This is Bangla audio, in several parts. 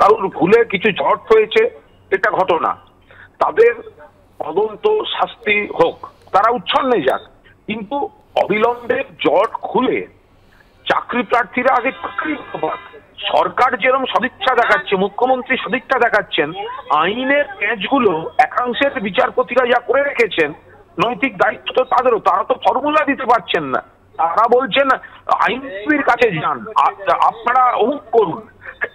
কারোর ভুলে কিছু জট হয়েছে, এটা ঘটনা, তাদের তদন্ত শাস্তি হোক, তারা উচ্ছন্নে যাক, কিন্তু অবিলম্বে জট খুলে চাকরি প্রার্থীরা আগে সরকার যেরকম সদিচ্ছা দেখাচ্ছে, মুখ্যমন্ত্রী সদিচ্ছা দেখাচ্ছেন, আইনের পেঁচগুলো একাংশের বিচারপতিরা যা করে রেখেছেন, নৈতিক দায়িত্ব তো তাদেরও, তারা তো ফর্মুলা দিতে পারছেন না, তারা বলছেন আইনজীবীর কাছে যান, আপনারা অমুক করুন।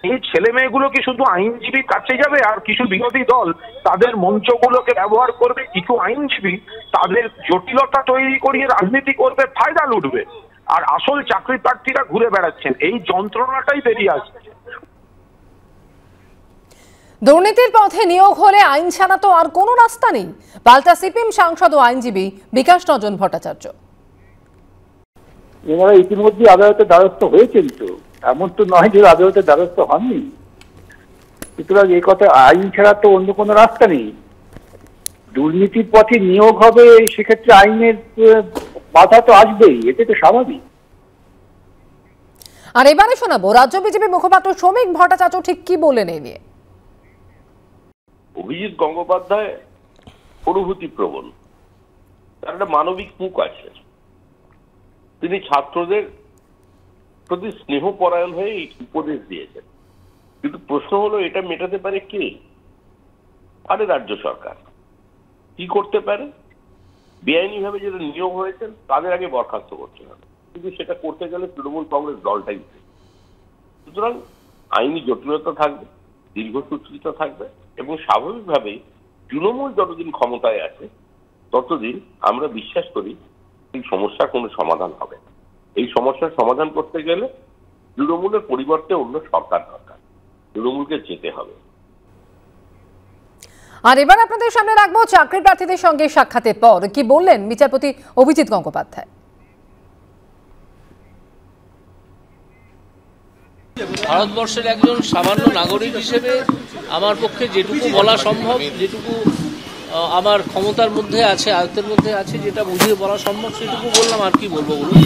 এই ছেলে মেয়েগুলো কি শুধু আইনজীবীর কাছে যাবে, আর কিছু বিরোধী দল তাদের মঞ্চগুলোকে ব্যবহার করবে, কিছু আইনজীবী তাদের জটিলতা তৈরি করিয়ে রাজনীতি করবে, ফায়দা লুটবে, আর আসল চাকরি প্রার্থীরা ঘুরে বেড়াচ্ছেন, এই যন্ত্রণাটাই বেরিয়ে আসছে। দুর্নীতির পথে নিয়োগ হলে আইন ছাড়া তো আর কোনো রাস্তা নেই, পাল্টা সিপিএম সাংসদ ও আইনজীবী বিকাশ রঞ্জন ভট্টাচার্য। এনারা ইতিমধ্যে আদালতের দ্বারস্থ হয়েছেন, তো এমন তো নয় যে আদালতের দ্বারস্থ হননি। সুতরাং এই কথা, আইন ছাড়া তো অন্য কোনো রাস্তা নেই। দুর্নীতির পথে নিয়োগ হবে, সেক্ষেত্রে আইনের বাধা তো আসবেই, এটা তো স্বাভাবিক। আর এবারে শোনাবো রাজ্য বিজেপি মুখপাত্র শ্রমিক ভট্টাচার্য ঠিক কি বলেন এই নিয়ে। অভিজিৎ গঙ্গোপাধ্যায় অনুভূতি প্রবণ, তার একটা মানবিক মুখ আছে, তিনি ছাত্রদের প্রতি স্নেহপরায়ণ হয়ে উপদেশ দিয়েছেন, কিন্তু প্রশ্ন হলো এটা মেটাতে পারে কে? আরে রাজ্য সরকার কি করতে পারে? বেআইনি ভাবে যারা নিয়োগ হয়েছেন তাদের আগে বরখাস্ত করতে হবে, কিন্তু সেটা করতে গেলে তৃণমূল কংগ্রেস দলটাই। সুতরাং আইনি জটিলতা থাকবে, দীর্ঘসূত্রিতা থাকবে, এবং স্বাভাবিকভাবেই তৃণমূল যতদিন ক্ষমতায় আছে ততদিন আমরা বিশ্বাস করি এই সমস্যার কোনো সমাধান হবে। এই সমস্যার সমাধান করতে গেলে তৃণমূলের পরিবর্তে অন্য সরকার দরকার, তৃণমূলকে যেতে হবে। আর এবার আপনাদের সামনে রাখবো চাকরি প্রার্থীদের সঙ্গে সাক্ষাতের পর কি বললেন বিচারপতি অভিজিৎ গঙ্গোপাধ্যায়। ভারতবর্ষের একজন সামান্য নাগরিক হিসেবে আমার পক্ষে যেটুকু বলা সম্ভব, যেটুকু আমার ক্ষমতার মধ্যে আছে, আয়ত্তের মধ্যে আছে, যেটা বুঝিয়ে বলা সম্ভব সেটুকু বললাম। আর কি বলবো বলুন?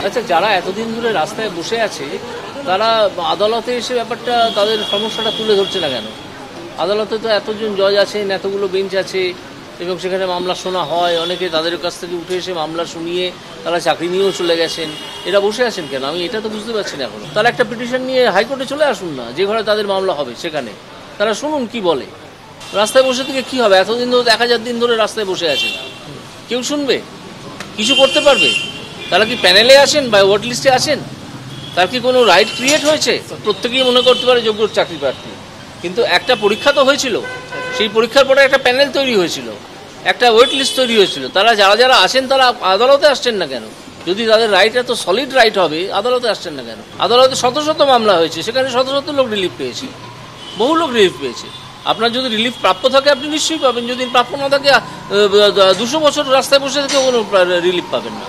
আচ্ছা, যারা এতদিন ধরে রাস্তায় বসে আছে তারা আদালতে এসে ব্যাপারটা, তাদের সমস্যাটা তুলে ধরছে না কেন? আদালতে তো এতজন জজ আছেন, এতগুলো বেঞ্চ আছে, এবং সেখানে মামলা শোনা হয়, অনেকে তাদের কাছ থেকে উঠে এসে মামলা শুনিয়ে তারা চাকরি নিয়েও চলে গেছেন। এরা বসে আছেন কেন? আমি এটা তো বুঝতে পারছি না এখন। তারা একটা পিটিশন নিয়ে হাইকোর্টে চলে আসুন না, যে ঘরে তাদের মামলা হবে সেখানে তারা শুনুন কি বলে। রাস্তায় বসে থেকে কি হবে? এতদিন ধরে 1000 দিন ধরে রাস্তায় বসে আছেন, কেউ শুনবে? কিছু করতে পারবে? তারা কি প্যানেলে আসেন বা ওয়ার্ড লিস্টে আসেন? তার কি কোনো রাইট ক্রিয়েট হয়েছে? প্রত্যেকেই মনে করতে পারে যোগ্য চাকরি প্রার্থী, কিন্তু একটা পরীক্ষা তো হয়েছিল, সেই পরীক্ষার পরে একটা প্যানেল তৈরি হয়েছিল, একটা ওয়েট লিস্ট তৈরি হয়েছিল। তারা যারা যারা আসেন তারা আদালতে আসছেন না কেন? যদি তাদের রাইট এত সলিড রাইট হবে, আদালতে আসছেন না কেন? আদালতে শত শত মামলা হয়েছে, সেখানে শত শত লোক রিলিফ পেয়েছে, বহু লোক রিলিফ পেয়েছে। আপনার যদি রিলিফ প্রাপ্য থাকে আপনি নিশ্চয়ই পাবেন, যদি প্রাপ্য না থাকে 200 বছর রাস্তায় বসে থেকে কোনো রিলিফ পাবেন না।